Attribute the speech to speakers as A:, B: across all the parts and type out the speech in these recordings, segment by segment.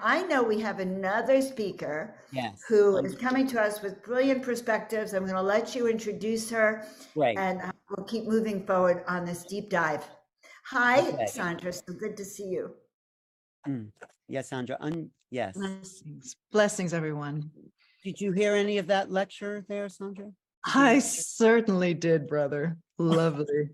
A: I know we have another speaker
B: Yes.
A: who is coming to us with brilliant perspectives. I'm going to let you introduce her,
B: Great.
A: and we'll keep moving forward on this deep dive. Hi,
B: Okay.
A: Sandra. So good to see you.
B: Yes, Sandra. Yes.
C: Blessings. Blessings, everyone.
B: Did you hear any of that lecture there, Sandra?
C: I certainly did, brother. Lovely.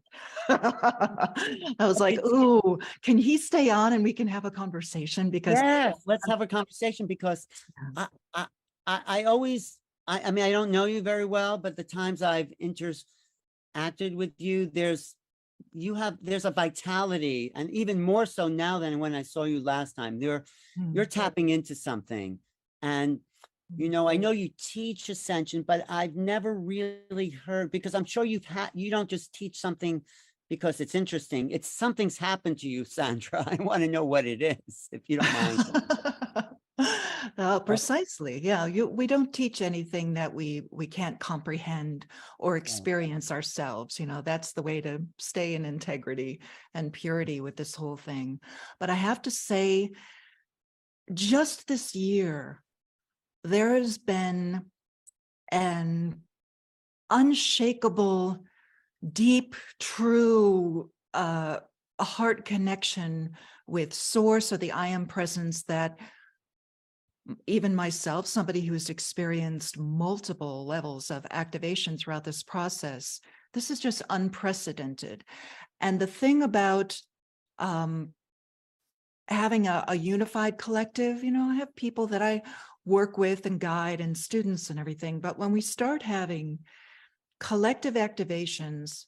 C: I was like, ooh, can he stay on and we can have a conversation? Because
B: yes, let's have a conversation because I always, I mean, I don't know you very well, but the times I've interacted with you, there's a vitality, and even more so now than when I saw you last time. You're tapping into something. And you know, I know you teach Ascension, but I've never really heard, because I'm sure you don't just teach something because it's interesting. It's something's happened to you, Sandra. I want to know what it is, if you don't mind.
C: Precisely. Yeah. We don't teach anything that we can't comprehend or experience ourselves. You know, that's the way to stay in integrity and purity with this whole thing. But I have to say, just this year, there has been an unshakable, deep, true heart connection with source or the I am presence that even myself, somebody who's experienced multiple levels of activation throughout this process, this is just unprecedented. And the thing about having a unified collective, you know, I have people that I work with and guide and students and everything. But when we start having collective activations,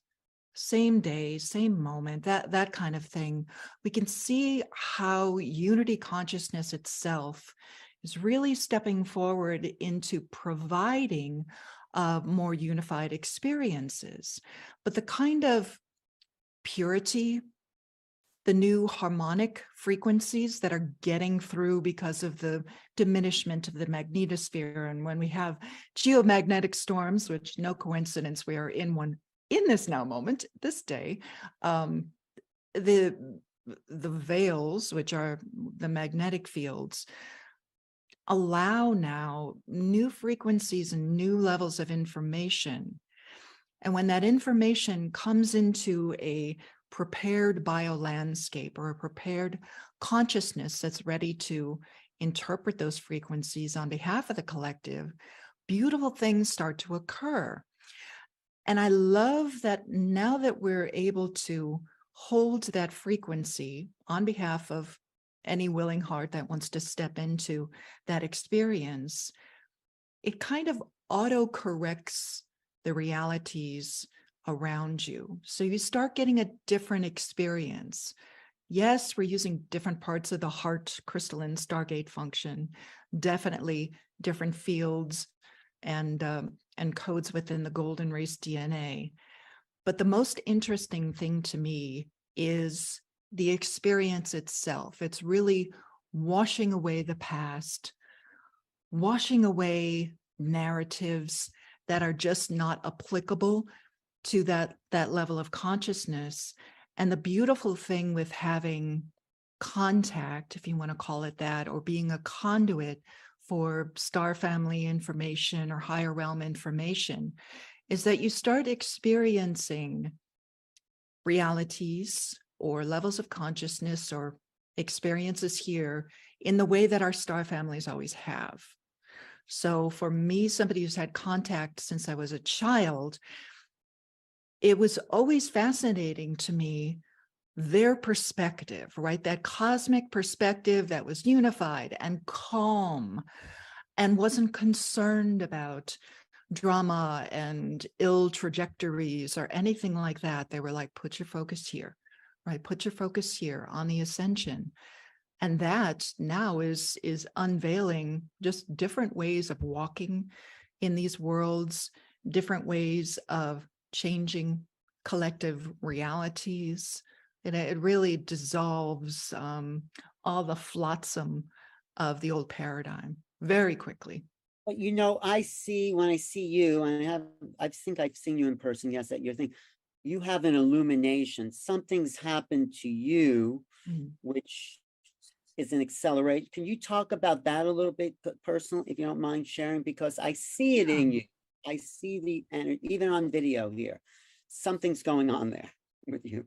C: same day, same moment, that kind of thing, we can see how unity consciousness itself is really stepping forward into providing more unified experiences. But the kind of purity, the new harmonic frequencies that are getting through because of the diminishment of the magnetosphere. And when we have geomagnetic storms, which no coincidence, we are in one in this now moment, this day, the veils, which are the magnetic fields, allow now new frequencies and new levels of information. And when that information comes into a prepared biolandscape or a prepared consciousness that's ready to interpret those frequencies on behalf of the collective, beautiful things start to occur. And I love that now that we're able to hold that frequency on behalf of any willing heart that wants to step into that experience, it kind of auto-corrects the realities around you. So you start getting a different experience. Yes, we're using different parts of the heart crystalline Stargate function, definitely different fields and codes within the golden race DNA. But the most interesting thing to me is the experience itself. It's really washing away the past, washing away narratives that are just not applicable to that level of consciousness. And the beautiful thing with having contact, if you want to call it that, or being a conduit for star family information or higher realm information, is that you start experiencing realities or levels of consciousness or experiences here in the way that our star families always have. So for me, somebody who's had contact since I was a child, it was always fascinating to me, their perspective, right? That cosmic perspective that was unified and calm and wasn't concerned about drama and ill trajectories or anything like that. They were like, put your focus here, right? Put your focus here on the ascension. And that now is unveiling just different ways of walking in these worlds, different ways of changing collective realities. It really dissolves all the flotsam of the old paradigm very quickly.
B: But you know, when I see you, and I think I've seen you in person, yes, at your thing, you have an illumination. Something's happened to you, which is an accelerate. Can you talk about that a little bit personal, if you don't mind sharing? Because I see it in you. I see the energy, even on video here. Something's going on there with you.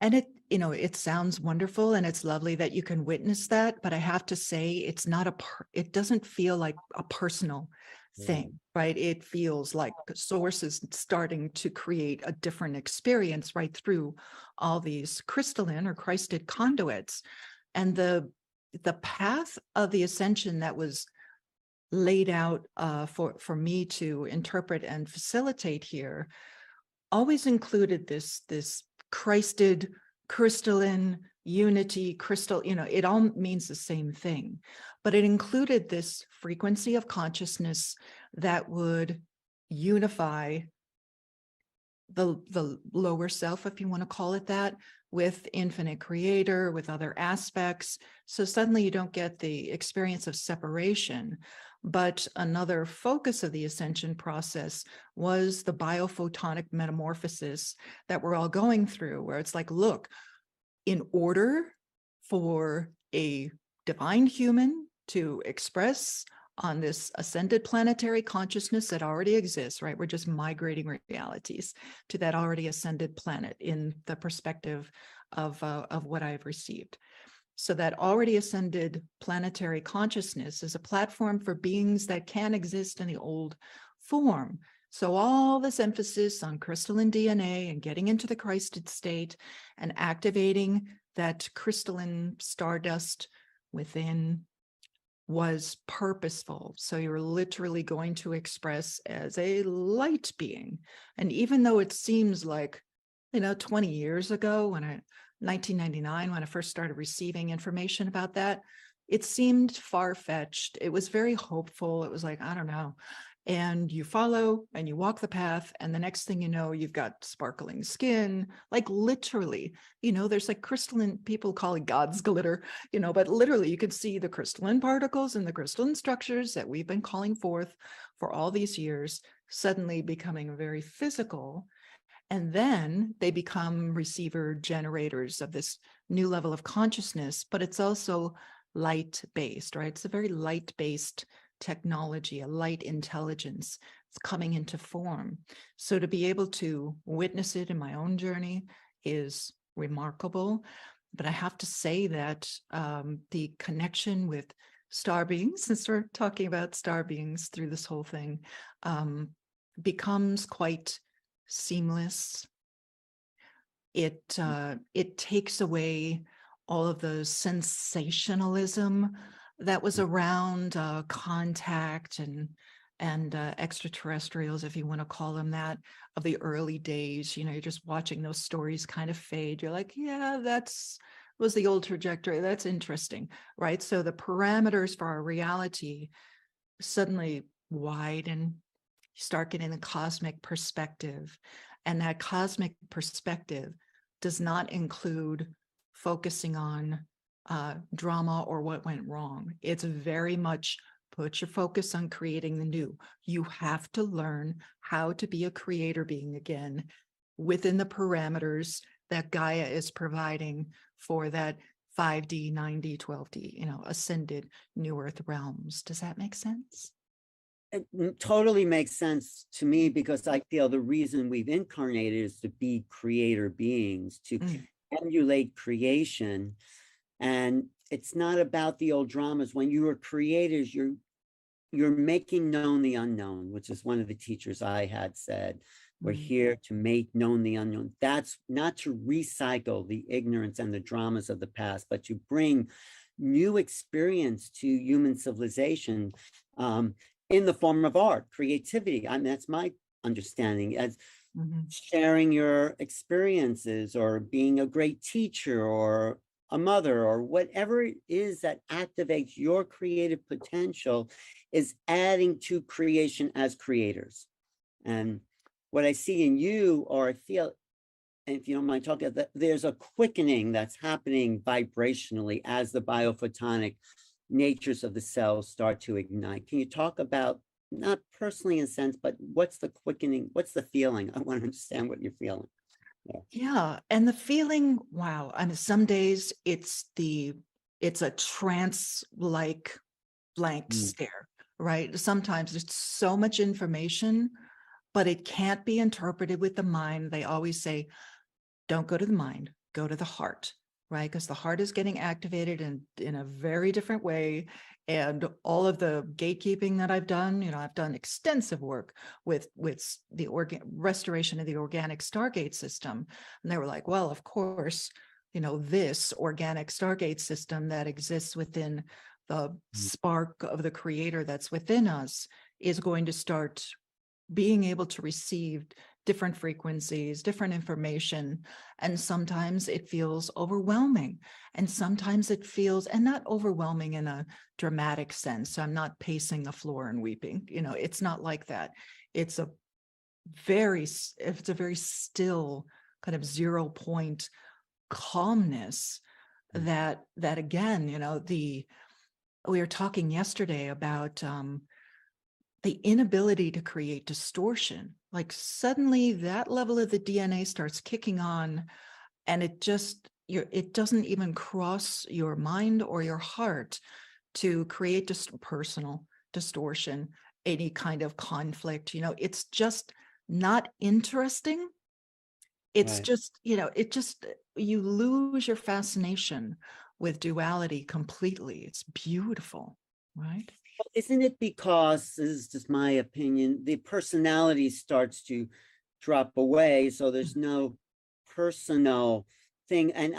C: And it, you know, it sounds wonderful and it's lovely that you can witness that, but I have to say it's not it doesn't feel like a personal thing, right? It feels like the source is starting to create a different experience right through all these crystalline or Christed conduits. And the path of the ascension that was laid out for me to interpret and facilitate here always included this Christed, crystalline, unity, crystal, you know, it all means the same thing, but it included this frequency of consciousness that would unify the lower self, if you want to call it that, with infinite creator, with other aspects. So suddenly you don't get the experience of separation. But another focus of the ascension process was the biophotonic metamorphosis that we're all going through, where it's like, look, in order for a divine human to express on this ascended planetary consciousness that already exists, right? We're just migrating realities to that already ascended planet in the perspective of what I've received. So that already ascended planetary consciousness is a platform for beings that can exist in the old form. So all this emphasis on crystalline DNA and getting into the Christed state and activating that crystalline stardust within was purposeful. So you're literally going to express as a light being. And even though it seems like, 20 years ago, 1999, when I first started receiving information about that, it seemed far-fetched. It was very hopeful. It was like, I don't know. And you follow and you walk the path, and the next thing you know, you've got sparkling skin, like literally, there's like crystalline, people call it God's glitter, but literally you can see the crystalline particles and the crystalline structures that we've been calling forth for all these years, suddenly becoming very physical. And then they become receiver generators of this new level of consciousness, but it's also light-based, right? It's a very light-based technology, a light intelligence. It's coming into form. So to be able to witness it in my own journey is remarkable. But I have to say that the connection with star beings, since we're talking about star beings through this whole thing, becomes quite seamless. It takes away all of the sensationalism that was around contact and extraterrestrials, if you want to call them that, of the early days. You're just watching those stories kind of fade. You're like, yeah, was the old trajectory. That's interesting, right? So the parameters for our reality suddenly widen. You start getting the cosmic perspective, and that cosmic perspective does not include focusing on drama or what went wrong. It's very much put your focus on creating the new. You have to learn how to be a creator being again within the parameters that Gaia is providing for that 5D, 9D, 12D, ascended new earth realms. Does that make sense?
B: It totally makes sense to me, because I feel the reason we've incarnated is to be creator beings, to emulate creation. And it's not about the old dramas. When you are creators, you're making known the unknown, which is one of the teachers I had said. We're here to make known the unknown. That's not to recycle the ignorance and the dramas of the past, but to bring new experience to human civilization in the form of art, creativity. I mean, that's my understanding, as sharing your experiences, or being a great teacher, or a mother, or whatever it is that activates your creative potential, is adding to creation as creators. And what I see in you, or I feel, and if you don't mind talking, that there's a quickening that's happening vibrationally as the biophotonic natures of the cells start to ignite. Can you talk about, not personally in a sense, but what's the quickening? What's the feeling? I want to understand what you're feeling.
C: Yeah. And the feeling, wow. I mean, some days it's the it's a trance-like blank
B: Mm.
C: stare, right? Sometimes it's so much information, but it can't be interpreted with the mind. They always say, don't go to the mind, go to the heart, right? Because the heart is getting activated in a very different way. And all of the gatekeeping that I've done, I've done extensive work with the restoration of the organic Stargate system. And they were like, well, of course, this organic Stargate system that exists within the spark of the creator that's within us is going to start being able to receive different frequencies, different information. And sometimes it feels overwhelming. And sometimes it feels, and not overwhelming in a dramatic sense. So I'm not pacing the floor and weeping. It's not like that. It's a very still kind of 0 point calmness that again, we were talking yesterday about the inability to create distortion. Like suddenly that level of the DNA starts kicking on, and it doesn't even cross your mind or your heart to create just personal distortion, any kind of conflict. It's just not interesting. It's
B: Right.
C: just, you lose your fascination with duality completely. It's beautiful, right?
B: Isn't it because, this is just my opinion, the personality starts to drop away, so there's no personal thing. And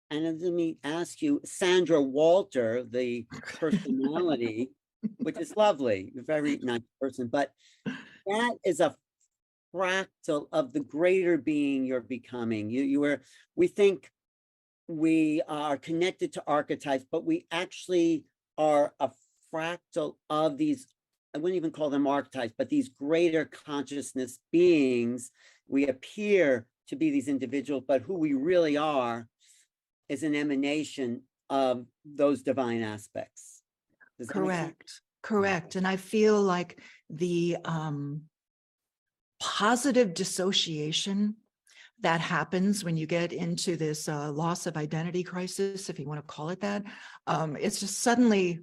B: let me ask you, Sandra Walter, the personality, which is lovely, a very nice person, but that is a fractal of the greater being you're becoming. We think we are connected to archetypes, but we actually are a fractal of these, I wouldn't even call them archetypes, but these greater consciousness beings. We appear to be these individuals, but who we really are is an emanation of those divine aspects. Does that make sense?
C: Correct. And I feel like the positive dissociation that happens when you get into this loss of identity crisis, if you want to call it that, it's just suddenly,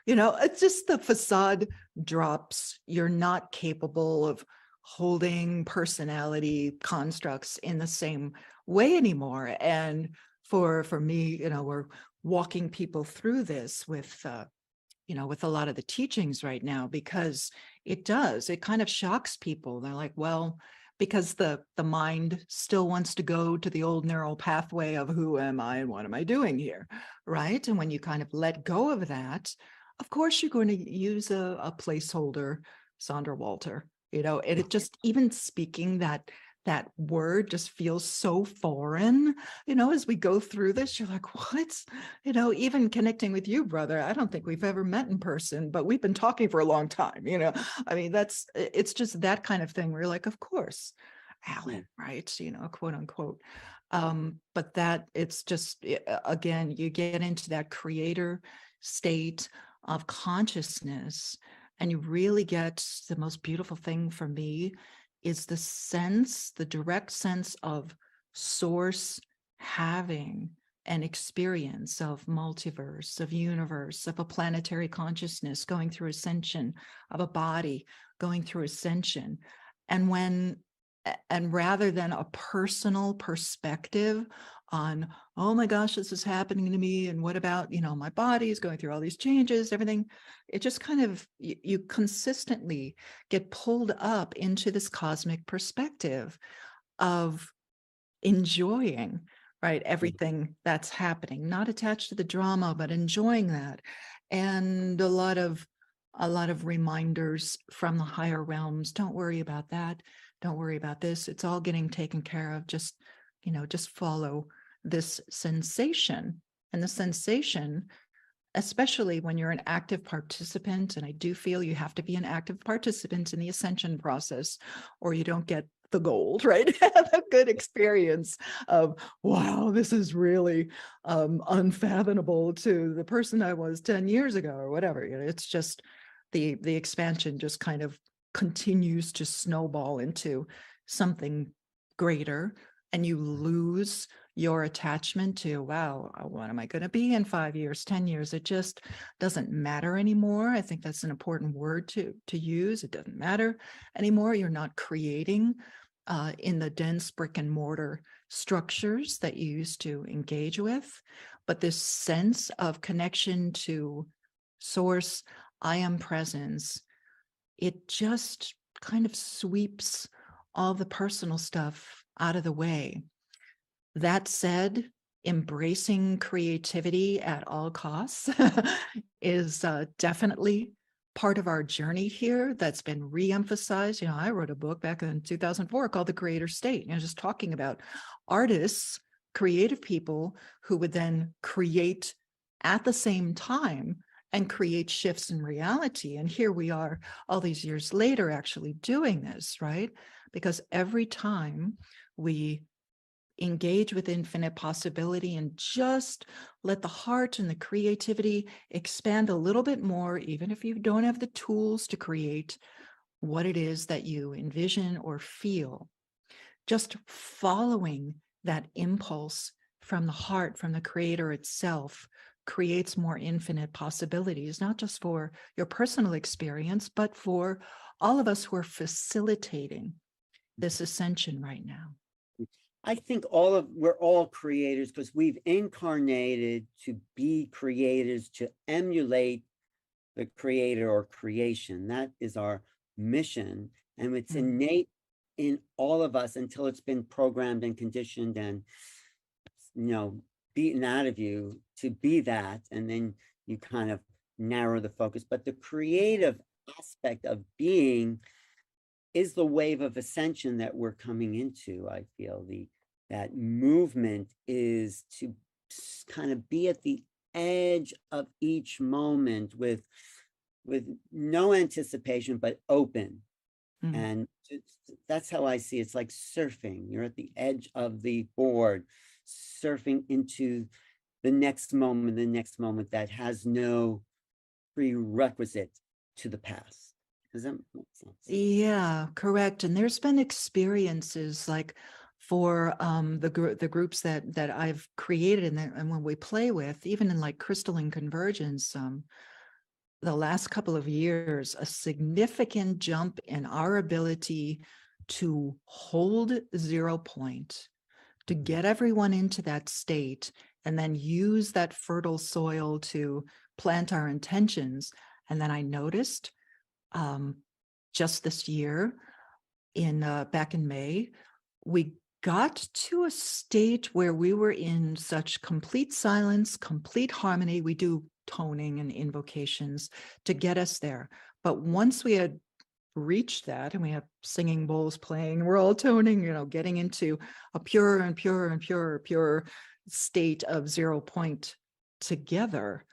C: it's just the facade drops. You're not capable of holding personality constructs in the same way anymore. And for me, we're walking people through this with a lot of the teachings right now, because it kind of shocks people. They're like, well, because the mind still wants to go to the old neural pathway of who am I and what am I doing here, right? And when you kind of let go of that, of course, you're going to use a placeholder, Sandra Walter, and it just, even speaking that word just feels so foreign, as we go through this, you're like, what? Even connecting with you, brother, I don't think we've ever met in person, but we've been talking for a long time, I mean, it's just that kind of thing where you're like, of course, Alan, right? Quote unquote. But that it's just, again, you get into that creator state of consciousness, and you really get the most beautiful thing for me is the direct sense of source having an experience of multiverse, of universe, of a planetary consciousness going through ascension, of a body going through ascension. And rather than a personal perspective on, oh my gosh, this is happening to me, and what about, my body is going through all these changes, everything, it just kind of, you consistently get pulled up into this cosmic perspective of enjoying, right, everything that's happening, not attached to the drama, but enjoying that. And a lot of reminders from the higher realms. Don't worry about that. Don't worry about this. It's all getting taken care of. Just follow this sensation. And the sensation, especially when you're an active participant, and I do feel you have to be an active participant in the ascension process, or you don't get the gold, right? Have a good experience of, wow, this is really unfathomable to the person I was 10 years ago or whatever. It's just the expansion just kind of continues to snowball into something greater. and you lose your attachment to, wow, what am I going to be in 5 years, 10 years? It just doesn't matter anymore. I think that's an important word to use. It doesn't matter anymore. You're not creating in the dense brick and mortar structures that you used to engage with, but this sense of connection to source, I am presence, it just kind of sweeps all the personal stuff out of the way. That said, embracing creativity at all costs is definitely part of our journey here that's been re-emphasized. I wrote a book back in 2004 called The Creator State, just talking about artists, creative people who would then create at the same time and create shifts in reality. And here we are all these years later actually doing this, right? Because every time we engage with infinite possibility and just let the heart and the creativity expand a little bit more, even if you don't have the tools to create what it is that you envision or feel, just following that impulse from the heart, from the creator itself, creates more infinite possibilities, not just for your personal experience, but for all of us who are facilitating this ascension right now.
B: I think we're all creators because we've incarnated to be creators, to emulate the creator or creation. That is our mission. And it's innate in all of us until it's been programmed and conditioned and, beaten out of you to be that. And then you kind of narrow the focus. But the creative aspect of being is the wave of ascension that we're coming into. I feel that movement is to kind of be at the edge of each moment with no anticipation, but open. And that's how I see it. It's like surfing. You're at the edge of the board, surfing into the next moment that has no prerequisite to the past. Does that make sense?
C: Yeah, correct. And there's been experiences like for the groups that I've created and when we play with, even in like crystalline convergence, the last couple of years, a significant jump in our ability to hold 0 point, to get everyone into that state, and then use that fertile soil to plant our intentions. And then I noticed just this year, back in May, we got to a state where we were in such complete silence, complete harmony. We do toning and invocations to get us there. But once we had reached that and we have singing bowls playing, we're all toning, getting into a pure and pure and pure state of 0 point together.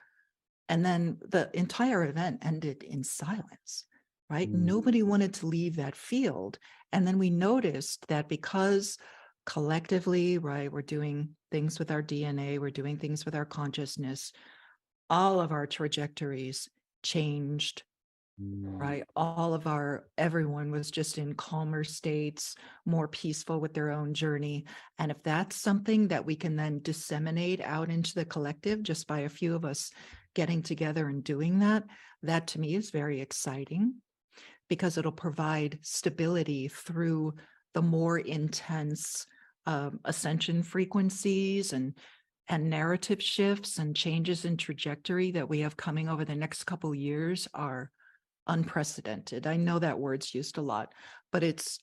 C: And then the entire event ended in silence, right? Nobody wanted to leave that field. And then we noticed that because collectively, right, we're doing things with our DNA, we're doing things with our consciousness, all of our trajectories changed, right? Everyone was just in calmer states, more peaceful with their own journey. And if that's something that we can then disseminate out into the collective just by a few of us getting together and doing that, that to me is very exciting because it'll provide stability through the more intense ascension frequencies and narrative shifts and changes in trajectory that we have coming over the next couple years are unprecedented. I know that word's used a lot, but it's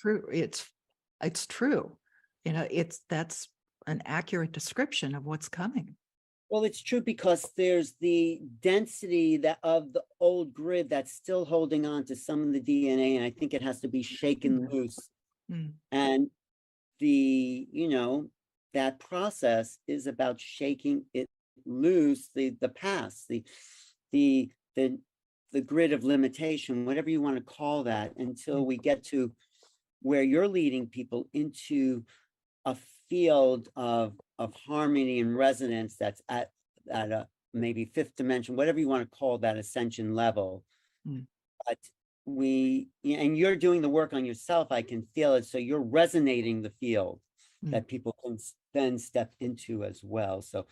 C: true. It's true. That's an accurate description of what's coming.
B: Well, it's true because there's the density of the old grid that's still holding on to some of the DNA, and I think it has to be shaken loose. And that process is about shaking it loose, the past, the grid of limitation, whatever you want to call that, until we get to where you're leading people into a field of harmony and resonance that's at a maybe fifth dimension, whatever you want to call that ascension level. But and you're doing the work on yourself, I can feel it. So you're resonating the field. that people can then step into as well. So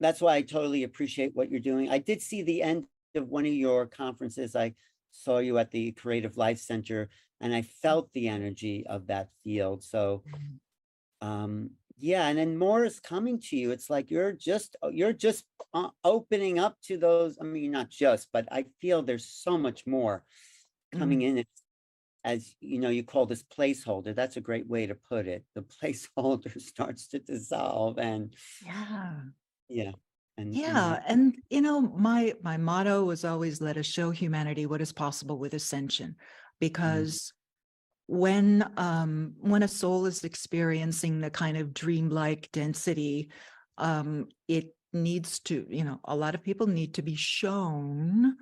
B: that's why I totally appreciate what you're doing. I did see the end of one of your conferences. I saw you at the Creative Life Center, and I felt the energy of that field. So yeah, and then more is coming to you. It's like you're just opening up to those. I mean, not just, but I feel there's so much more coming in. It's, as you know, you call this placeholder. That's a great way to put it. The placeholder starts to dissolve, and
C: Yeah.
B: and
C: Yeah. And you know, my motto was always, let us show humanity what is possible with ascension. Because when a soul is experiencing the kind of dreamlike density, it needs to, you know, a lot of people need to be shown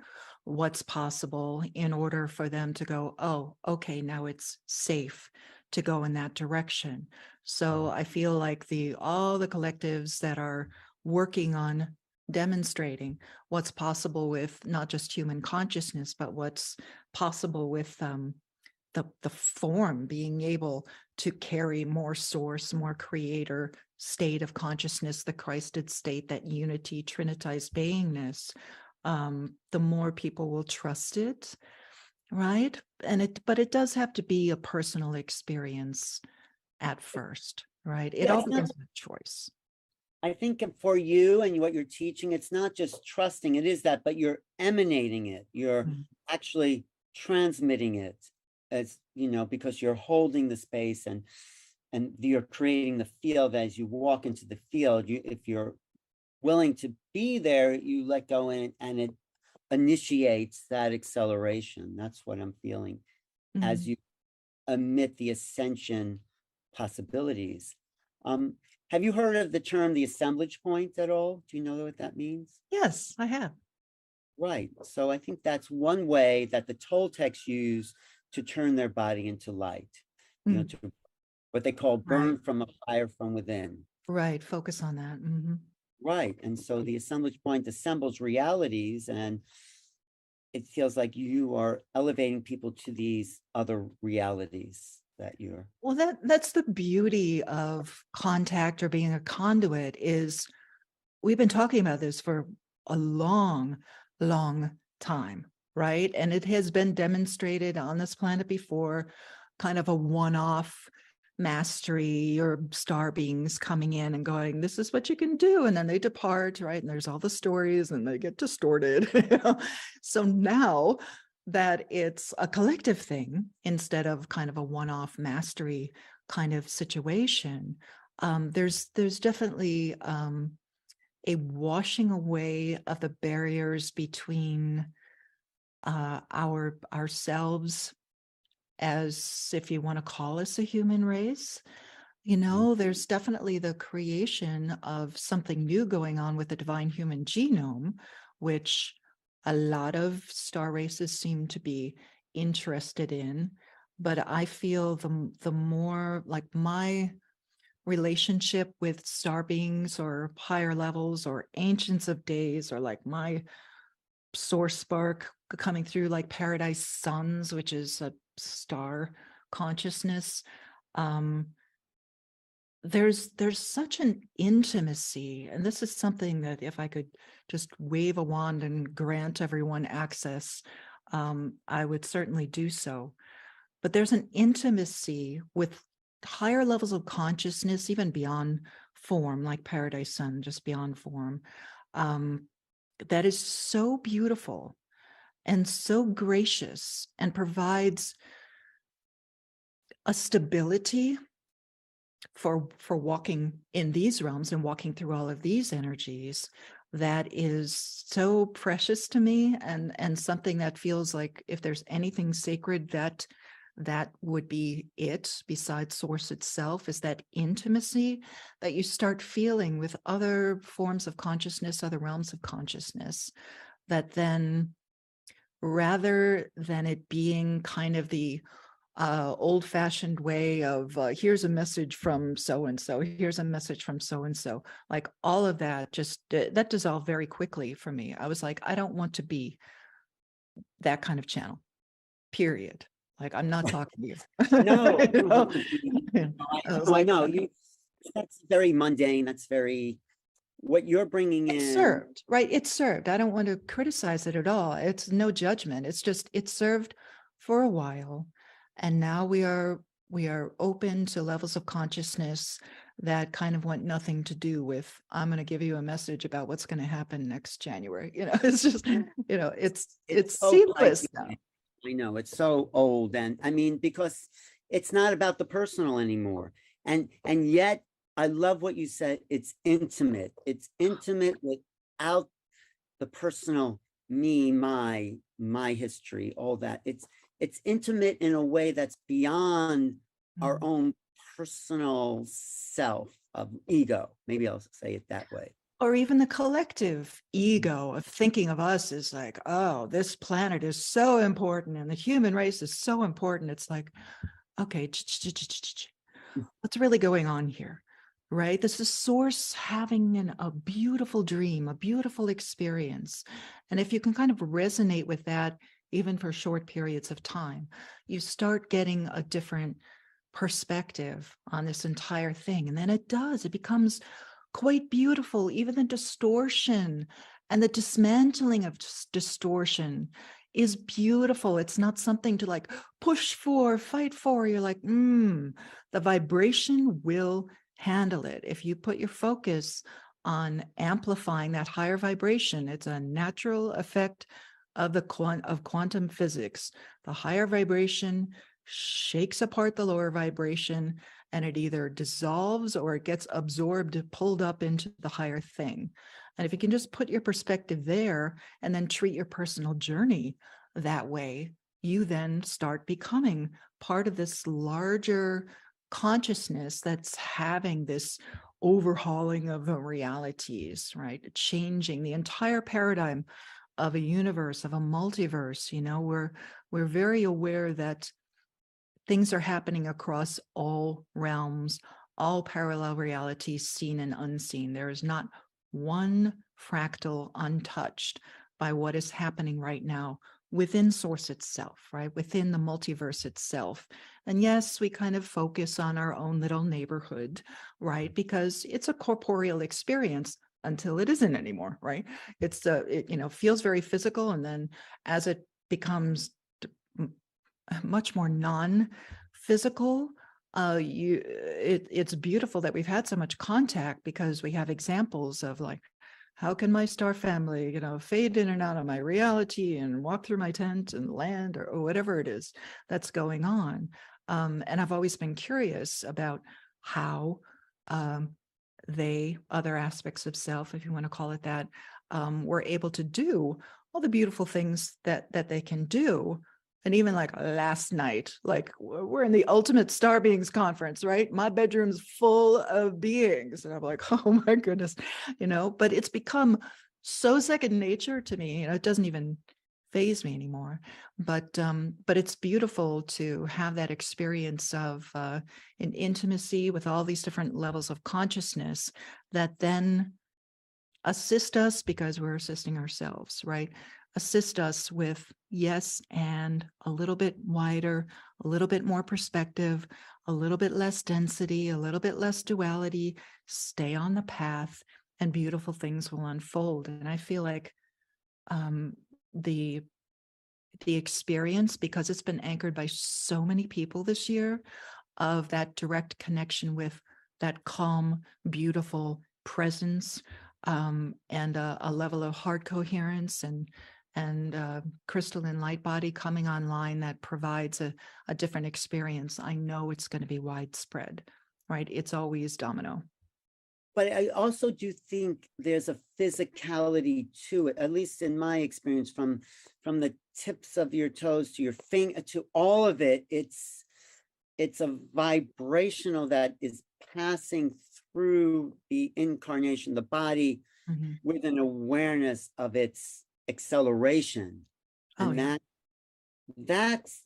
C: what's possible in order for them to go, oh, okay, now it's safe to go in that direction. So I feel like all the collectives that are working on demonstrating what's possible with not just human consciousness, but what's possible with the form being able to carry more source, more creator state of consciousness, the Christed state, that unity, trinitized beingness, the more people will trust it, right? But it does have to be a personal experience at first, right? It
B: yeah,
C: all
B: it's not,
C: begins with choice.
B: I think for you and what you're teaching, it's not just trusting, it is that, but you're emanating it. You're actually transmitting it, as you know, because you're holding the space, and you're creating the field. As you walk into the field, if you're willing to be there, you let go in, and it initiates that acceleration. That's what I'm feeling as you emit the ascension possibilities. Have you heard of the term the assemblage point at all? Do you know what that means?
C: Yes, I have.
B: Right. So I think that's one way that the Toltecs use to turn their body into light, you know, to what they call burn from a fire from within.
C: Right. Focus on that.
B: Right. And so the assemblage point assembles realities, and it feels like you are elevating people to these other realities that you're.
C: Well, that's the beauty of contact or being a conduit. Is we've been talking about this for a long time, right? And it has been demonstrated on this planet before, kind of a one-off mastery or star beings coming in and going, this is what you can do, and then they depart, right? And there's all the stories and they get distorted. So now that it's a collective thing instead of kind of a one-off mastery kind of situation, there's definitely a washing away of the barriers between ourselves, as if you want to call us a human race. You know, there's definitely the creation of something new going on with the divine human genome, which a lot of star races seem to be interested in. But I feel the more, like, my relationship with star beings or higher levels or ancients of days, or like my source spark coming through, like paradise suns, which is a star consciousness, there's such an intimacy. And this is something that if I could just wave a wand and grant everyone access, I would certainly do so. But there's an intimacy with higher levels of consciousness, even beyond form, like paradise sun, just beyond form, that is so beautiful and so gracious, and provides a stability for walking in these realms and walking through all of these energies, that is so precious to me, and something that feels like, if there's anything sacred, that would be it, besides source itself, is that intimacy that you start feeling with other forms of consciousness, other realms of consciousness, that then, rather than it being kind of the old-fashioned way of here's a message from so-and-so, here's a message from so-and-so, like all of that just that dissolved very quickly for me. I was like, I don't want to be that kind of channel, period. Like, I'm not talking to you.
B: No,
C: You know? I was
B: I
C: like,
B: know you. That's very mundane. That's very what you're bringing
C: it's
B: in.
C: served, right? It's served. I don't want to criticize it at all. It's no judgment. It's just, it's served for a while. And now we are open to levels of consciousness that kind of want nothing to do with, I'm going to give you a message about what's going to happen next January. You know, it's just, it's
B: so
C: seamless now.
B: blank. I know it's so old, and I mean, because it's not about the personal anymore. And yet I love what you said. It's intimate. It's intimate without the personal, me, my history, all that. It's intimate in a way that's beyond our
C: Mhm.
B: own personal self of ego. Maybe I'll say it that way.
C: Or even the collective ego of thinking of us as like, oh, this planet is so important and the human race is so important. It's like, okay, what's really going on here, right? This is source having a beautiful dream, a beautiful experience. And if you can kind of resonate with that, even for short periods of time, you start getting a different perspective on this entire thing. And then it becomes quite beautiful. Even the distortion and the dismantling of distortion is beautiful. It's not something to like push for, fight for. You're like, the vibration will handle it. If you put your focus on amplifying that higher vibration, it's a natural effect of quantum physics. The higher vibration shakes apart the lower vibration, and it either dissolves or it gets absorbed, pulled up into the higher thing. And if you can just put your perspective there and then treat your personal journey that way, you then start becoming part of this larger consciousness that's having this overhauling of the realities, right? Changing the entire paradigm of a universe, of a multiverse. We're very aware that things are happening across all realms, all parallel realities, seen and unseen. There is not one fractal untouched by what is happening right now within Source itself, right? Within the multiverse itself. And yes, we kind of focus on our own little neighborhood, right? Because it's a corporeal experience until it isn't anymore, right? It feels very physical. And then as it becomes much more non-physical, it's beautiful that we've had so much contact, because we have examples of like, how can my star family, fade in and out of my reality and walk through my tent and land or whatever it is that's going on. And I've always been curious about how other aspects of self, if you want to call it that, were able to do all the beautiful things that they can do. And even like last night, like we're in the Ultimate Star Beings Conference, right? My bedroom's full of beings. And I'm like, oh my goodness, but it's become so second nature to me. It doesn't even faze me anymore. But it's beautiful to have that experience of an intimacy with all these different levels of consciousness that then assist us, because we're assisting ourselves, right? Assist us with, yes, and a little bit wider, a little bit more perspective, a little bit less density, a little bit less duality, stay on the path, and beautiful things will unfold. And I feel like the experience, because it's been anchored by so many people this year, of that direct connection with that calm, beautiful presence, and a level of heart coherence and crystalline light body coming online that provides a different experience. I know it's going to be widespread, right? It's always domino.
B: But I also do think there's a physicality to it, at least in my experience, from the tips of your toes to your finger to all of it. It's a vibrational that is passing through the incarnation, the body, with an awareness of its acceleration.
C: Oh,
B: And
C: yeah.
B: that's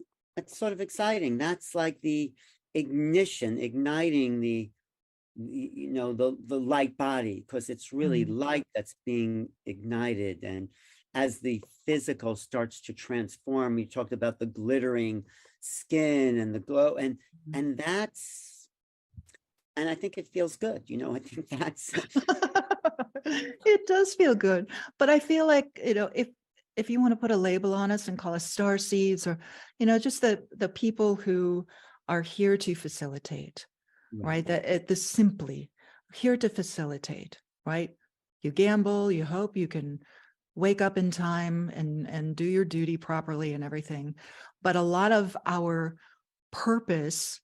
B: sort of exciting. That's like the ignition, igniting the light body, because it's really light that's being ignited. And as the physical starts to transform. You talked about the glittering skin and the glow, and that's, and I think it feels good. You know, I think that's
C: It does feel good, but I feel like, if you want to put a label on us and call us star seeds, or, just the people who are here to facilitate, right? That the simply here to facilitate, right? You gamble, you hope you can wake up in time and do your duty properly and everything. But a lot of our purpose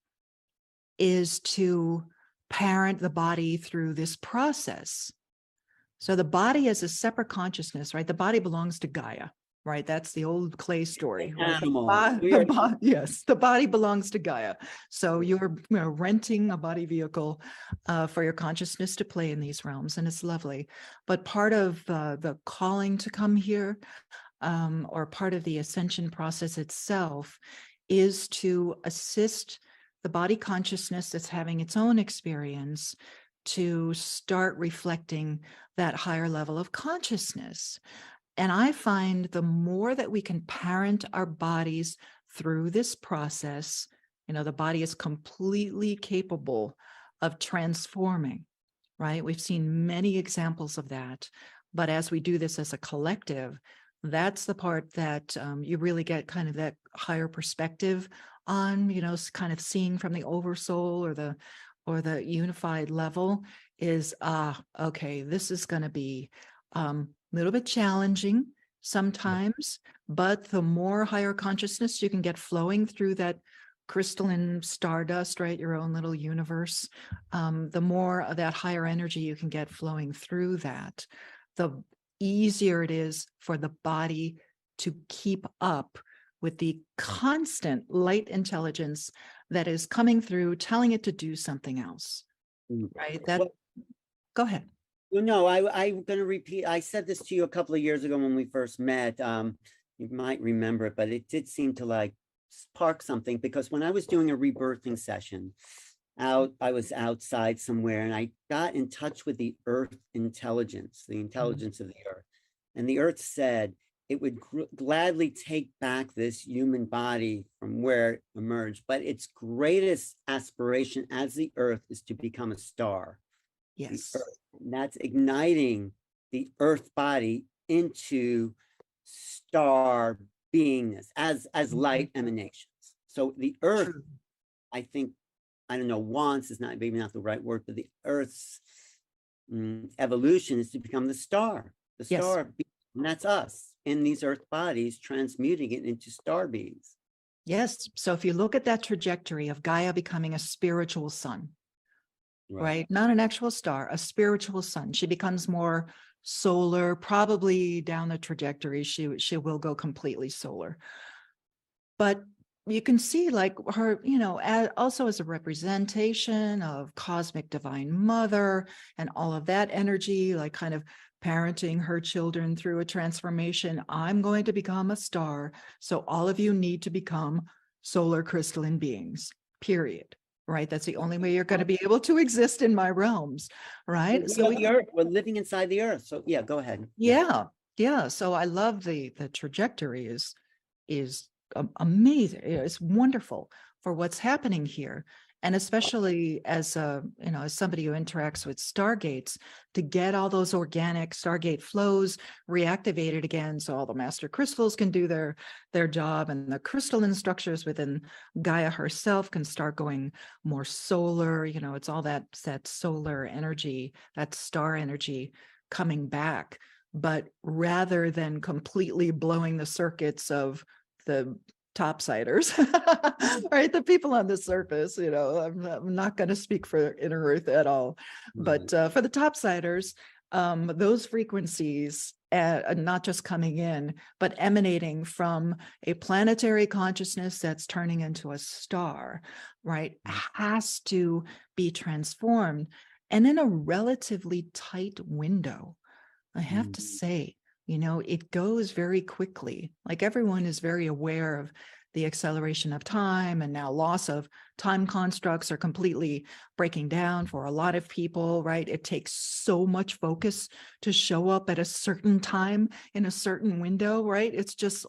C: is to parent the body through this process. So the body is a separate consciousness, right? The body belongs to Gaia, right? That's the old clay story, right? Yes, the body belongs to Gaia. So you're renting a body vehicle for your consciousness to play in these realms, and it's lovely. But part of the calling to come here, or part of the ascension process itself, is to assist the body consciousness that's having its own experience to start reflecting that higher level of consciousness. And I find the more that we can parent our bodies through this process, the body is completely capable of transforming, right? We've seen many examples of that. But as we do this as a collective, that's the part that you really get kind of that higher perspective on, kind of seeing from the oversoul or the unified level is, okay, this is going to be a little bit challenging sometimes, but the more higher consciousness you can get flowing through that crystalline stardust, right, your own little universe, the more of that higher energy you can get flowing through that, the easier it is for the body to keep up with the constant light intelligence that is coming through, telling it to do something else, right? Go ahead.
B: Well, no, I'm going to repeat. I said this to you a couple of years ago when we first met. You might remember it, but it did seem to like spark something, because when I was doing a rebirthing session I was outside somewhere, and I got in touch with the earth intelligence, the intelligence of the earth. And the earth said it would gladly take back this human body from where it emerged, but its greatest aspiration as the earth is to become a star.
C: Yes.
B: That's igniting the earth body into star beingness as light emanations. So the earth, I think, I don't know, wants is not maybe not the right word, but the earth's evolution is to become the star, and that's us in these earth bodies, transmuting it into star beings.
C: Yes. So if you look at that trajectory of Gaia becoming a spiritual sun, right? Not an actual star, a spiritual sun. She becomes more solar, probably down the trajectory. She will go completely solar. But you can see like her, also as a representation of cosmic divine mother and all of that energy, like kind of parenting her children through a transformation. I'm going to become a star. So all of you need to become solar crystalline beings, period. Right? That's the only way you're going to be able to exist in my realms. Right?
B: We're living inside the earth. So yeah, go ahead.
C: Yeah. So I love the trajectory is amazing. It's wonderful for what's happening here. And especially as as somebody who interacts with stargates, to get all those organic stargate flows reactivated again, so all the master crystals can do their job, and the crystalline structures within Gaia herself can start going more solar. It's all that solar energy, that star energy coming back. But rather than completely blowing the circuits of the topsiders, right? The people on the surface, I'm not going to speak for inner earth at all, but for the topsiders, those frequencies, not just coming in, but emanating from a planetary consciousness that's turning into a star, right? Has to be transformed, and in a relatively tight window. I have to say, it goes very quickly. Like everyone is very aware of the acceleration of time, and now loss of time constructs are completely breaking down for a lot of people, right? It takes so much focus to show up at a certain time in a certain window, right? It's just,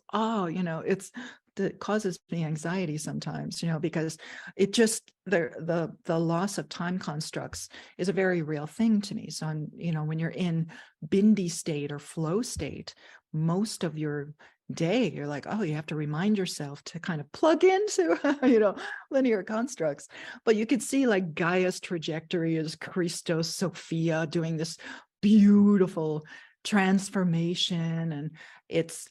C: it causes me anxiety sometimes, because it just, the loss of time constructs is a very real thing to me. So when you're in bindi state or flow state, most of your day, you're like, oh, you have to remind yourself to kind of plug into, linear constructs. But you could see like Gaia's trajectory is Christos Sophia doing this beautiful transformation, and it's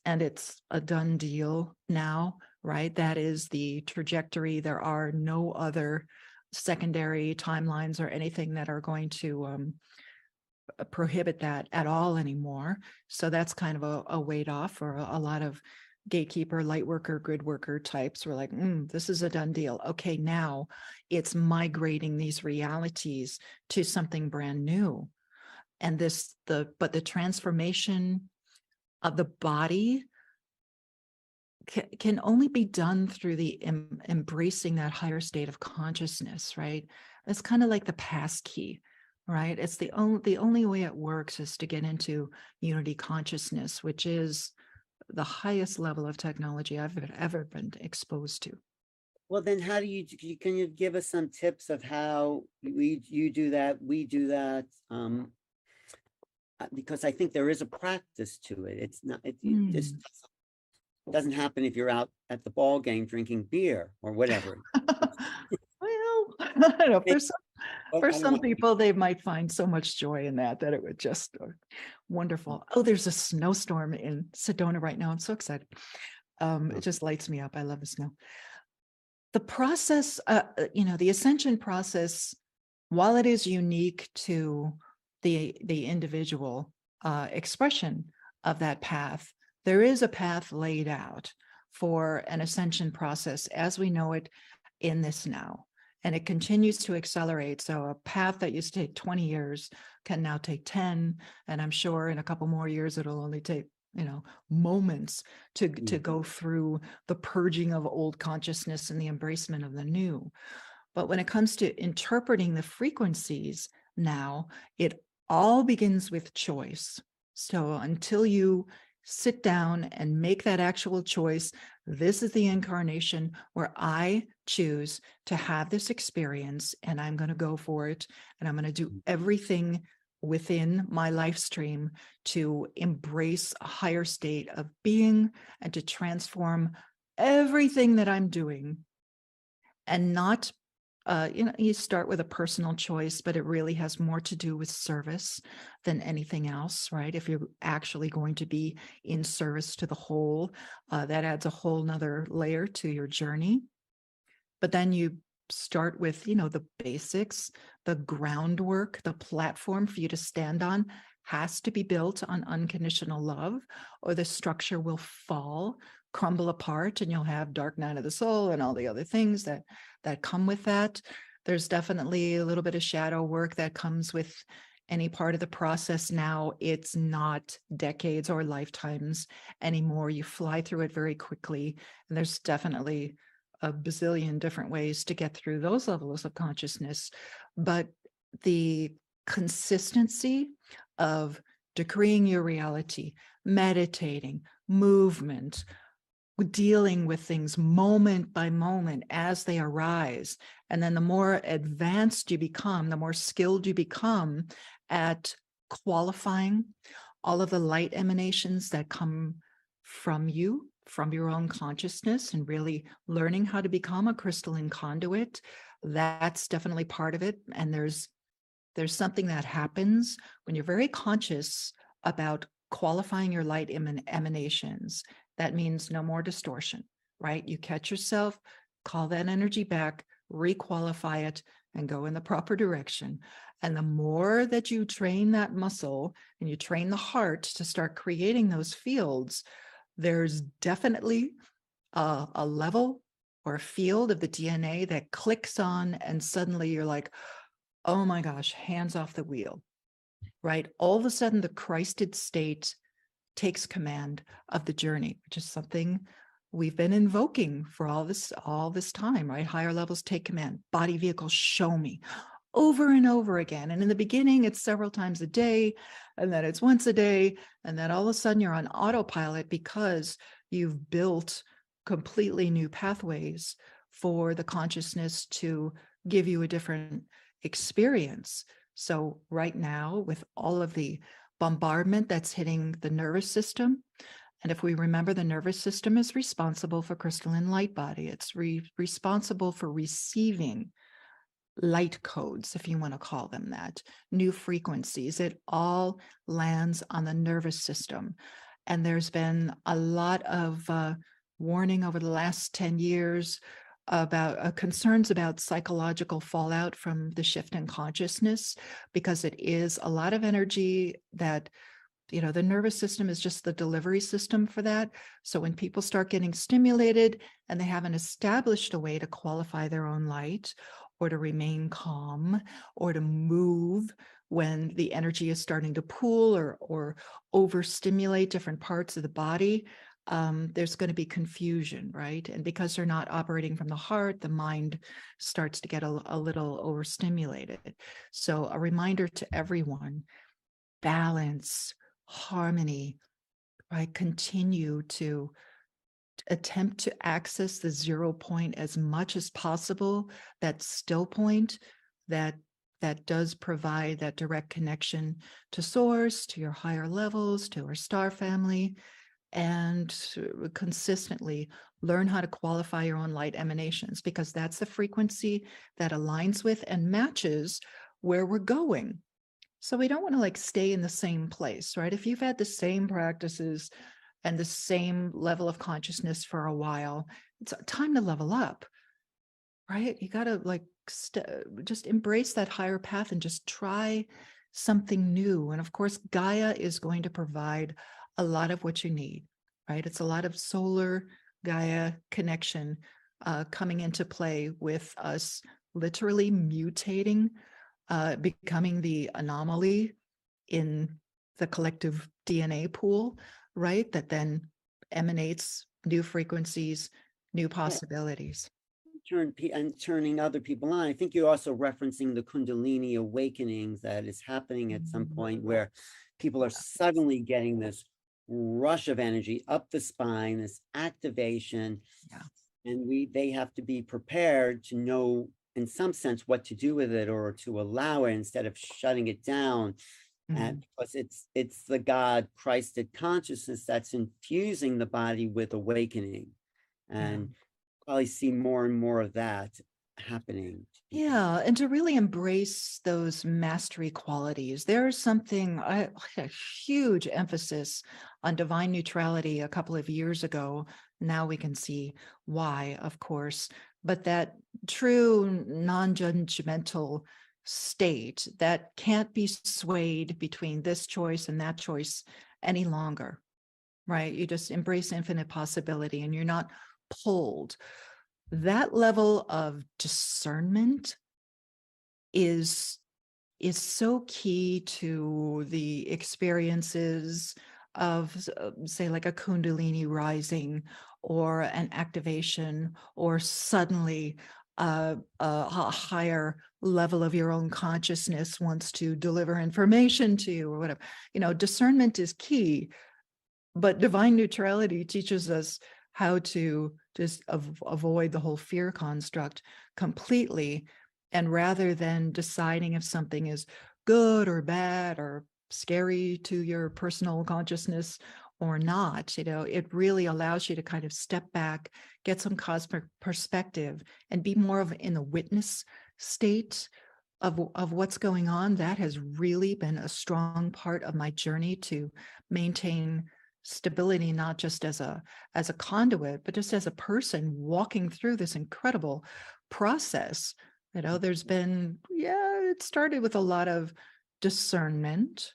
C: a done deal now, right? That is the trajectory. There are no other secondary timelines or anything that are going to prohibit that at all anymore. So that's kind of a weight off for a lot of gatekeeper, light worker, grid worker types. We're like, this is a done deal. Okay, now it's migrating these realities to something brand new. And but the transformation of the body can only be done through the embracing that higher state of consciousness, right? It's kind of like the pass key, right? It's the only way it works is to get into unity consciousness, which is the highest level of technology I've ever been exposed to.
B: Well, then how do can you give us some tips of how you do that, we do that? Because I think there is a practice to it. It's not, it just doesn't happen if you're out at the ball game drinking beer or whatever.
C: Well, I don't know. For some people, they might find so much joy in that it would just wonderful. Oh, there's a snowstorm in Sedona right now. I'm so excited. It just lights me up. I love the snow. The process, the ascension process, while it is unique to the individual expression of that path, there is a path laid out for an ascension process as we know it in this now. And it continues to accelerate. So a path that used to take 20 years can now take 10. And I'm sure in a couple more years, it'll only take, moments to go through the purging of old consciousness and the embracement of the new. But when it comes to interpreting the frequencies now, it all begins with choice. So until you sit down and make that actual choice, this is the incarnation where I choose to have this experience, and I'm going to go for it, and I'm going to do everything within my life stream to embrace a higher state of being and to transform everything that I'm doing. And not you start with a personal choice, but it really has more to do with service than anything else, right? If you're actually going to be in service to the whole, that adds a whole nother layer to your journey. But then you start with, the basics, the groundwork, the platform for you to stand on has to be built on unconditional love, or the structure will fall, crumble apart, and you'll have dark night of the soul and all the other things that come with that. There's definitely a little bit of shadow work that comes with any part of the process now. It's not decades or lifetimes anymore. You fly through it very quickly, and there's definitely a bazillion different ways to get through those levels of consciousness. But the consistency of decreeing your reality, meditating, movement, dealing with things moment by moment as they arise. And then the more advanced you become, the more skilled you become at qualifying all of the light emanations that come from you, from your own consciousness, and really learning how to become a crystalline conduit. That's definitely part of it. And there's something that happens when you're very conscious about qualifying your light emanations. That means no more distortion, right? You catch yourself, call that energy back, requalify it, and go in the proper direction. And the more that you train that muscle and you train the heart to start creating those fields, there's definitely a level or a field of the DNA that clicks on, and suddenly you're like, oh my gosh, hands off the wheel, right? All of a sudden the Christed state takes command of the journey, which is something we've been invoking for all this time, right? Higher levels take command. Body, vehicle, show me, over and over again. And in the beginning, it's several times a day, and then it's once a day, and then all of a sudden you're on autopilot because you've built completely new pathways for the consciousness to give you a different experience. So right now, with all of the bombardment that's hitting the nervous system, and if we remember, the nervous system is responsible for crystalline light body. It's responsible for receiving light codes, if you want to call them that, new frequencies. It all lands on the nervous system. And there's been a lot of warning over the last 10 years about concerns about psychological fallout from the shift in consciousness, because it is a lot of energy that, you know, the nervous system is just the delivery system for that. So when people start getting stimulated and they haven't established a way to qualify their own light, or to remain calm, or to move when the energy is starting to pool or overstimulate different parts of the body, there's going to be confusion, right? And because they're not operating from the heart, the mind starts to get a little overstimulated. So a reminder to everyone, balance, harmony, right? Continue to attempt to access the 0 point as much as possible, that still point that does provide that direct connection to source, to your higher levels, to our star family, and consistently learn how to qualify your own light emanations, because that's the frequency that aligns with and matches where we're going. So we don't want to like stay in the same place, right? If you've had the same practices and the same level of consciousness for a while, it's time to level up, right? You got to like just embrace that higher path and just try something new. And of course, Gaia is going to provide a lot of what you need, right? It's a lot of solar Gaia connection coming into play with us literally mutating, becoming the anomaly in the collective DNA pool, right? That then emanates new frequencies, new possibilities.
B: Turning other people on. I think you're also referencing the Kundalini Awakenings that is happening at some point, where people are suddenly getting this rush of energy up the spine, this activation, and they have to be prepared to know, in some sense, what to do with it, or to allow it instead of shutting it down. And because it's the God Christed consciousness that's infusing the body with awakening, and probably see more and more of that happening.
C: Yeah, and to really embrace those mastery qualities. There's something, a huge emphasis on divine neutrality a couple of years ago. Now we can see why, of course, but that true non-judgmental state that can't be swayed between this choice and that choice any longer, right? You just embrace infinite possibility and you're not pulled. That level of discernment is so key to the experiences of, say, like a Kundalini rising or an activation, or suddenly a higher level of your own consciousness wants to deliver information to you or whatever. You know, discernment is key, but divine neutrality teaches us how to just avoid the whole fear construct completely. And rather than deciding if something is good or bad or scary to your personal consciousness or not, you know, it really allows you to kind of step back, get some cosmic perspective, and be more of in the witness state of what's going on. That has really been a strong part of my journey to maintain stability, not just as a conduit, but just as a person walking through this incredible process. You know, there's been, it started with a lot of discernment,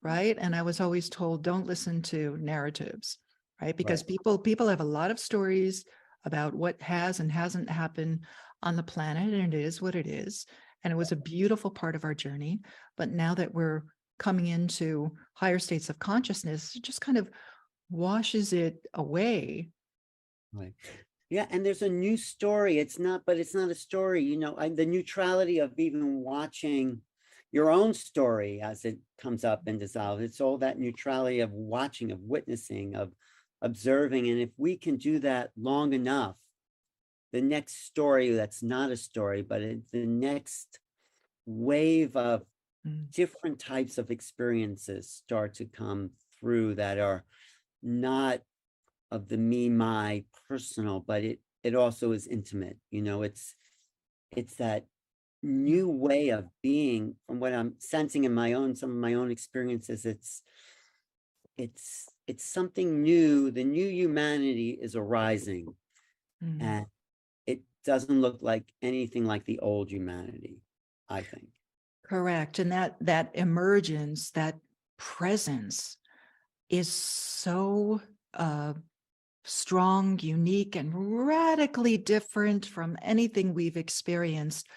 C: right? And I was always told, don't listen to narratives, right? Because people have a lot of stories about what has and hasn't happened on the planet, and it is what it is. And it was a beautiful part of our journey. But now that we're coming into higher states of consciousness, it just kind of washes it away.
B: Right. Yeah, and there's a new story. It's not a story, you know, the neutrality of even watching your own story as it comes up and dissolves. It's all that neutrality of watching, of witnessing, of observing. And if we can do that long enough, the next story that's not a story, but the next wave of different types of experiences start to come through that are not of the me, my personal, but it also is intimate. You know, it's that new way of being. From what I'm sensing in some of my own experiences, it's something new. The new humanity is arising, and it doesn't look like anything like the old humanity, I think.
C: Correct. And that emergence, that presence is so strong, unique, and radically different from anything we've experienced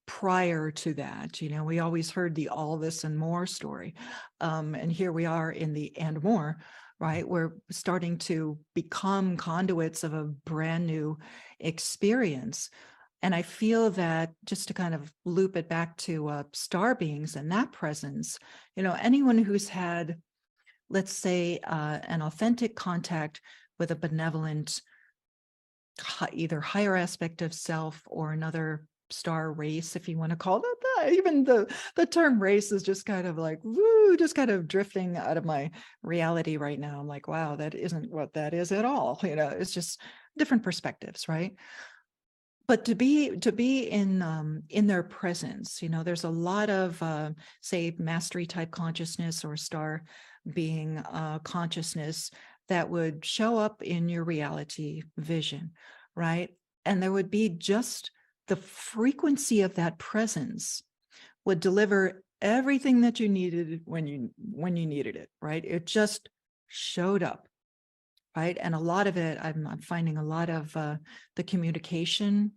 C: prior to that. You know, we always heard the all this and more story. And here we are in the and more, right? We're starting to become conduits of a brand new experience. And I feel that, just to kind of loop it back to star beings and that presence, you know, anyone who's had, let's say, an authentic contact with a benevolent, either higher aspect of self or another star race, if you want to call that that. Even the term race is just kind of like, woo, just kind of drifting out of my reality right now. I'm like, wow, that isn't what that is at all. You know, it's just different perspectives, right? But to be in their presence, you know, there's a lot of say mastery type consciousness or star being consciousness that would show up in your reality vision, right? And there would be just the frequency of that presence would deliver everything that you needed when you needed it, right? It just showed up. Right. And a lot of it, I'm finding a lot of the communication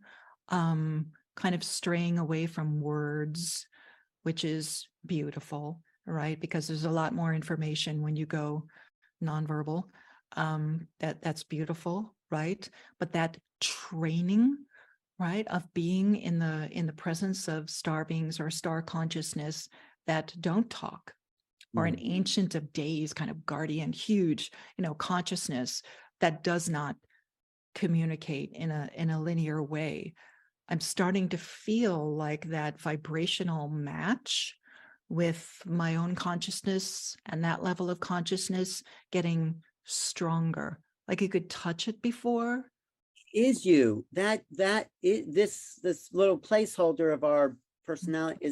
C: kind of straying away from words, which is beautiful, right? Because there's a lot more information when you go nonverbal. That's beautiful, right? But that training, right, of being in the presence of star beings or star consciousness that don't talk, or an ancient of days kind of guardian, huge, you know, consciousness that does not communicate in a linear way. I'm starting to feel like that vibrational match with my own consciousness and that level of consciousness getting stronger. Like you could touch it before.
B: Is you this little placeholder of our personality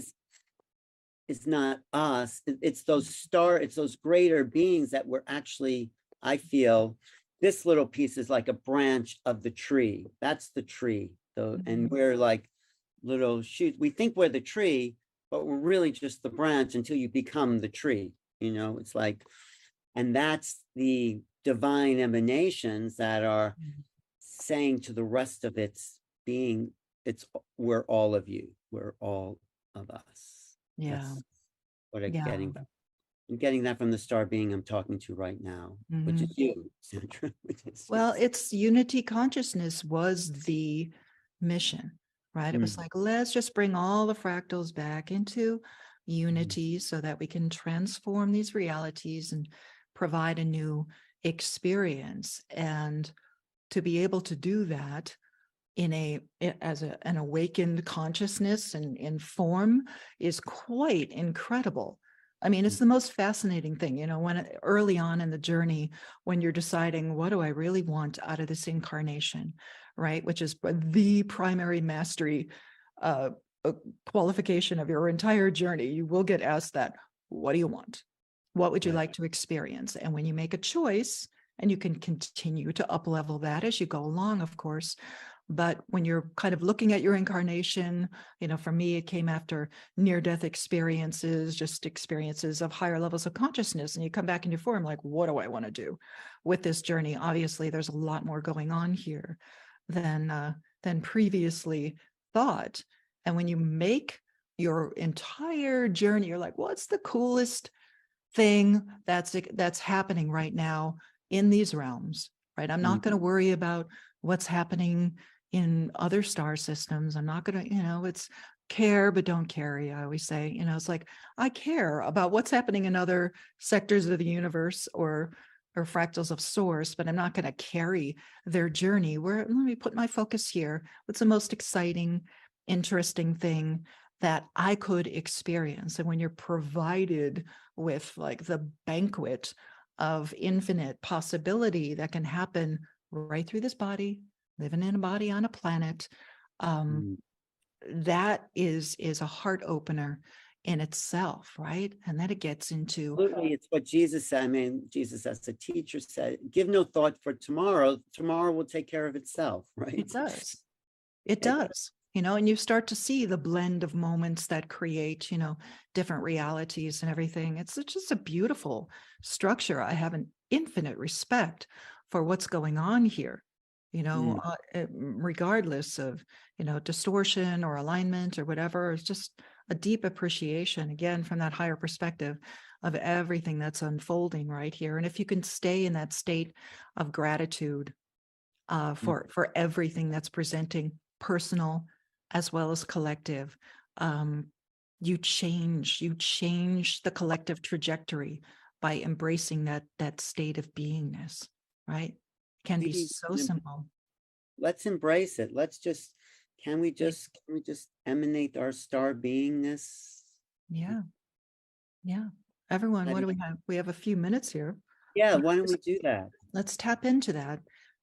B: is not us. It's those greater beings that we're actually, I feel, this little piece is like a branch of the tree. That's the tree, though, and we're like little shoots. We think we're the tree, but we're really just the branch until you become the tree. You know, it's like, and that's the divine emanations that are saying to the rest of its being, we're all of you. We're all of us.
C: Yeah.
B: That's what I'm
C: Yeah.
B: getting. I'm getting that from the star being I'm talking to right now, which is you, Sandra.
C: Well, it's unity consciousness was the mission, right? It was like, let's just bring all the fractals back into unity so that we can transform these realities and provide a new experience. And to be able to do that as an awakened consciousness and in form is quite incredible. I mean, it's the most fascinating thing, you know, when early on in the journey, when you're deciding, what do I really want out of this incarnation, right? Which is the primary mastery qualification of your entire journey. You will get asked that, what do you want? What would you like to experience? And when you make a choice, and you can continue to up level that as you go along, of course, but when you're kind of looking at your incarnation, you know, for me, it came after near-death experiences, just experiences of higher levels of consciousness. And you come back in your form, like, what do I want to do with this journey? Obviously, there's a lot more going on here than previously thought. And when you make your entire journey. You're like, what's the coolest thing that's happening right now in these realms, right? I'm not going to worry about what's happening in other star systems. I'm not going to, it's care, but don't carry. I always say, it's like, I care about what's happening in other sectors of the universe or fractals of source, but I'm not going to carry their journey. Let me put my focus here. What's the most exciting, interesting thing that I could experience? And when you're provided with like the banquet of infinite possibility that can happen right through this body, living in a body on a planet, that is a heart opener in itself, right? And then it gets into
B: Absolutely, it's what Jesus said. I mean, Jesus as a teacher said, give no thought for tomorrow. Tomorrow will take care of itself, right?
C: It does. It does. And you start to see the blend of moments that create, different realities and everything. It's just a beautiful structure. I have an infinite respect for what's going on here, regardless of, distortion or alignment or whatever. It's just a deep appreciation, again, from that higher perspective of everything that's unfolding right here. And if you can stay in that state of gratitude for everything that's presenting, personal as well as collective, you change the collective trajectory by embracing that state of beingness, right? It can be so simple.
B: Let's embrace it. Can we just emanate our star beingness?
C: Yeah. Everyone, what do we have? We have a few minutes here.
B: Yeah, why don't we do that?
C: Let's tap into that.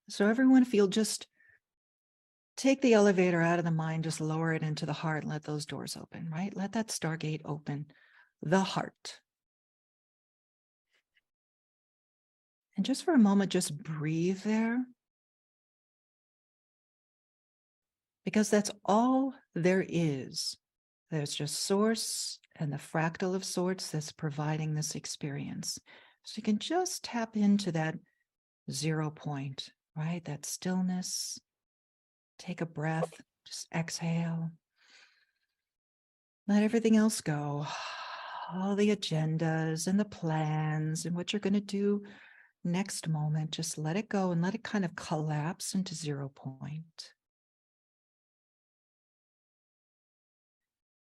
C: So everyone just take the elevator out of the mind, just lower it into the heart and let those doors open, right? Let that stargate open, the heart. And just for a moment, just breathe there. Because that's all there is. There's just source and the fractal of sorts that's providing this experience. So you can just tap into that 0 point, right? That stillness. Take a breath, just exhale. Let everything else go. All the agendas and the plans and what you're going to do next moment, just let it go and let it kind of collapse into 0 point.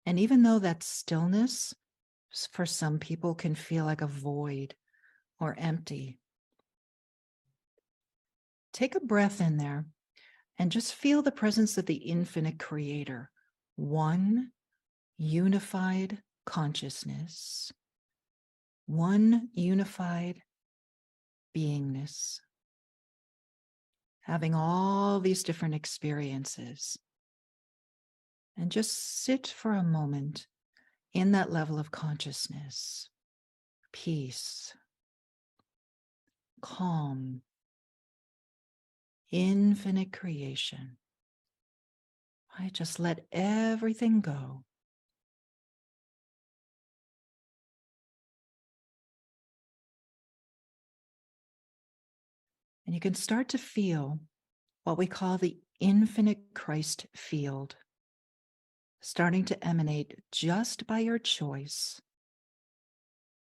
C: And even though that stillness for some people can feel like a void or empty, take a breath in there and just feel the presence of the infinite creator, one unified consciousness, one unified beingness, having all these different experiences. And just sit for a moment in that level of consciousness, peace, calm, infinite creation. I just let everything go. And you can start to feel what we call the infinite Christ field, starting to emanate just by your choice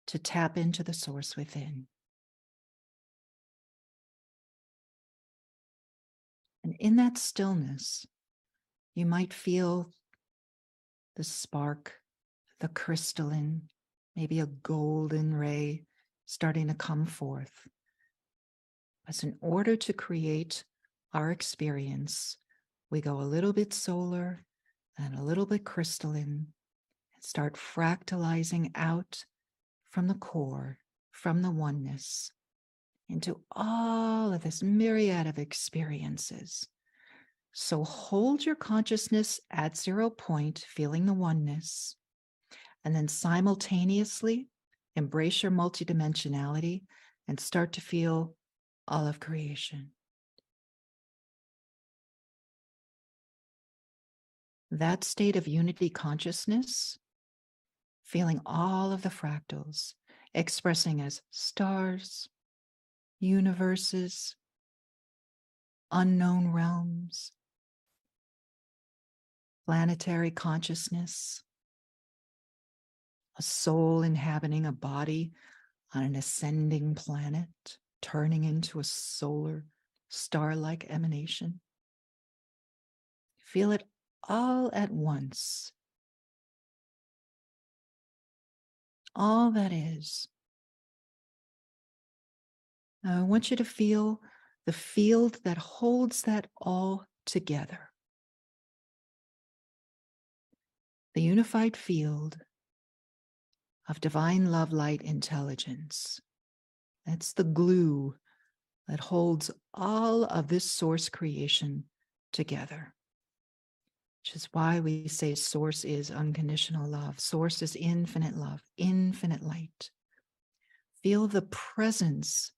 C: to tap into the source within. And in that stillness, you might feel the spark, the crystalline, maybe a golden ray starting to come forth. But in order to create our experience, we go a little bit solar and a little bit crystalline and start fractalizing out from the core, from the oneness, into all of this myriad of experiences. So hold your consciousness at 0 point, feeling the oneness, and then simultaneously embrace your multidimensionality and start to feel all of creation. That state of unity consciousness, feeling all of the fractals, expressing as stars, universes, unknown realms, planetary consciousness, a soul inhabiting a body on an ascending planet, turning into a solar star-like emanation. Feel it all at once. All that is. Now, I want you to feel the field that holds that all together. The unified field of divine love, light, intelligence. That's the glue that holds all of this source creation together. Which is why we say source is unconditional love. Source is infinite love, infinite light. Feel the presence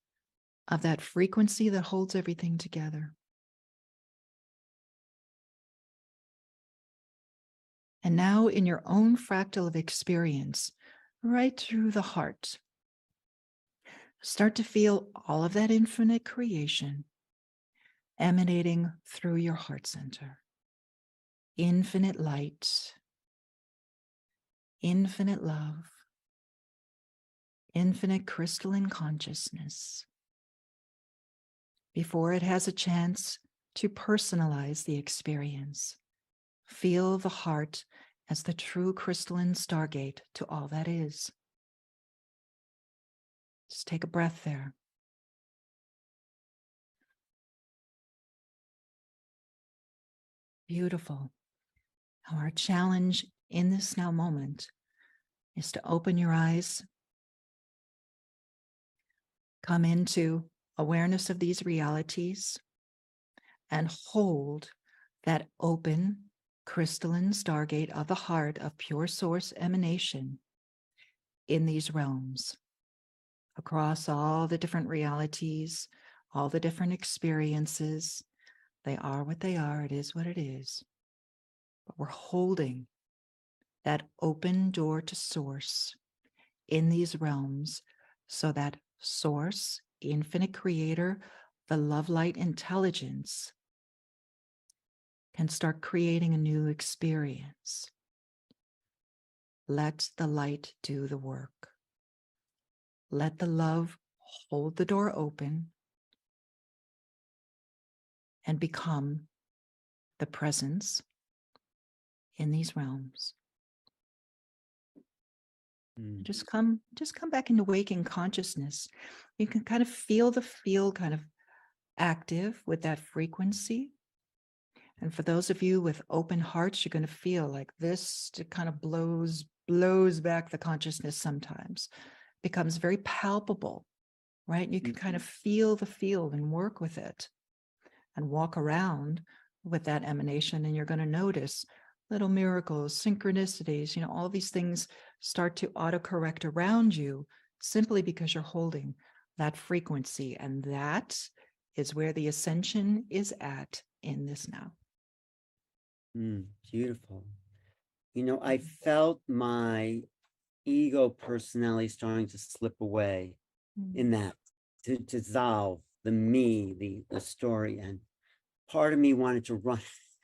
C: of that frequency that holds everything together. And now in your own fractal of experience, right through the heart, start to feel all of that infinite creation emanating through your heart center. Infinite light, infinite love, infinite crystalline consciousness. Before it has a chance to personalize the experience, feel the heart as the true crystalline stargate to all that is. Just take a breath there. Beautiful. Now our challenge in this now moment is to open your eyes, come into awareness of these realities, and hold that open crystalline stargate of the heart of pure source emanation in these realms, across all the different realities, all the different experiences. They are what they are. It is what it is. But we're holding that open door to source in these realms so that source, infinite creator, the love light intelligence can start creating a new experience. Let the light do the work. Let the love hold the door open and become the presence in these realms. Just come back into waking consciousness. You can kind of feel the field kind of active with that frequency. And for those of you with open hearts, you're going to feel like this, it kind of blows back the consciousness sometimes. Becomes very palpable, right? You can kind of feel the field and work with it and walk around with that emanation, and you're going to notice little miracles, synchronicities, all these things start to autocorrect around you simply because you're holding that frequency. And that is where the ascension is at in this now.
B: Beautiful. I felt my ego personality starting to slip away in that, to dissolve the me, the story. And part of me wanted to run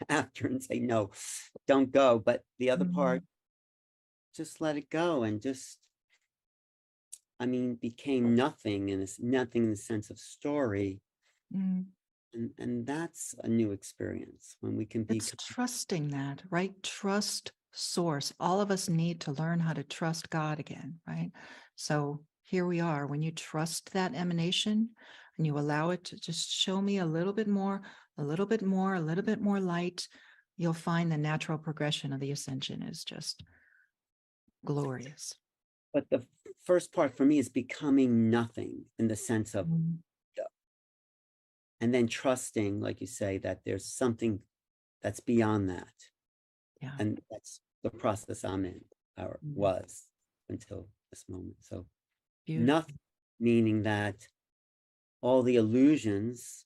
B: after and say, no, don't go. But the other part, just let it go and became nothing, and it's nothing in the sense of story. And that's a new experience when we can be.
C: It's trusting that, right? Trust source. All of us need to learn how to trust God again, right? So here we are. When you trust that emanation and you allow it to just show me a little bit more, a little bit more, a little bit more light, you'll find the natural progression of the ascension is just glorious.
B: But the first part for me is becoming nothing in the sense of, and then trusting, like you say, that there's something that's beyond that.
C: Yeah.
B: And that's the process I'm in, or was until this moment. So nothing, meaning that all the illusions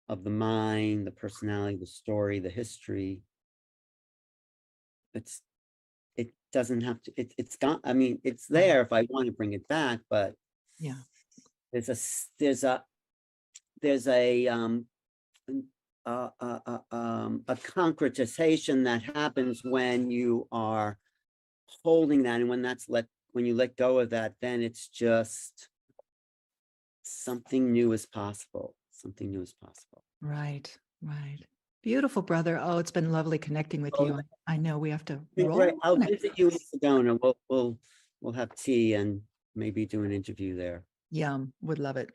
B: of the mind, the personality, the story, the history, it doesn't have to, it's gone. It's there if I want to bring it back, but
C: yeah,
B: there's a concretization that happens when you are holding that, and when that's let when you let go of that, then it's just something new is possible. Something new is possible.
C: Right, right. Beautiful, brother. Oh, it's been lovely connecting with
B: Oh,
C: you. I know we have to
B: Great.
C: roll.
B: I'll
C: next.
B: visit you in Sedona. We'll have tea and maybe do an interview there.
C: Yum, would love it.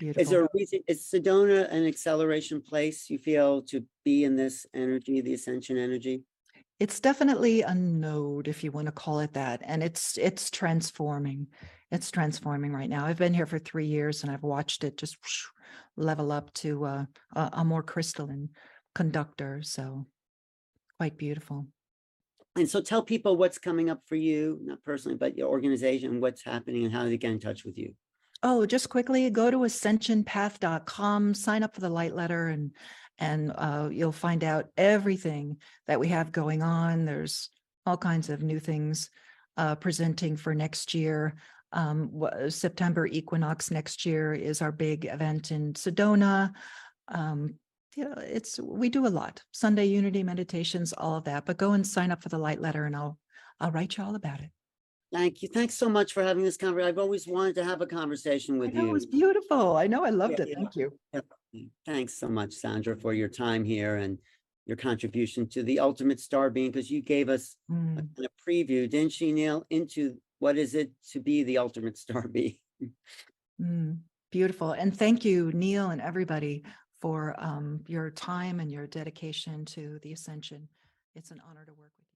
B: Is
C: Beautiful.
B: there a reason, is Sedona an acceleration place you feel to be in this energy, the ascension energy?
C: It's definitely a node, if you want to call it that. And it's transforming. It's transforming right now. I've been here for 3 years and I've watched it just level up to a more crystalline conductor. So quite beautiful.
B: And so tell people what's coming up for you, not personally, but your organization, what's happening and how to get in touch with you.
C: Oh, just quickly go to ascensionpath.com, sign up for the light letter, and you'll find out everything that we have going on. There's all kinds of new things presenting for next year. September equinox next year is our big event in Sedona. We do a lot. Sunday unity meditations, all of that. But go and sign up for the light letter, and I'll write you all about it.
B: Thank you. Thanks so much for having this conversation. I've always wanted to have a conversation with
C: I know,
B: you.
C: it was beautiful. I know, I loved it.
B: Yeah.
C: Thank you.
B: Thanks so much, Sandra, for your time here and your contribution to the ultimate star being, because you gave us a kind of preview, didn't she, Neil, into what is it to be the ultimate star being?
C: Beautiful. And thank you, Neil, and everybody for your time and your dedication to the Ascension. It's an honor to work with you.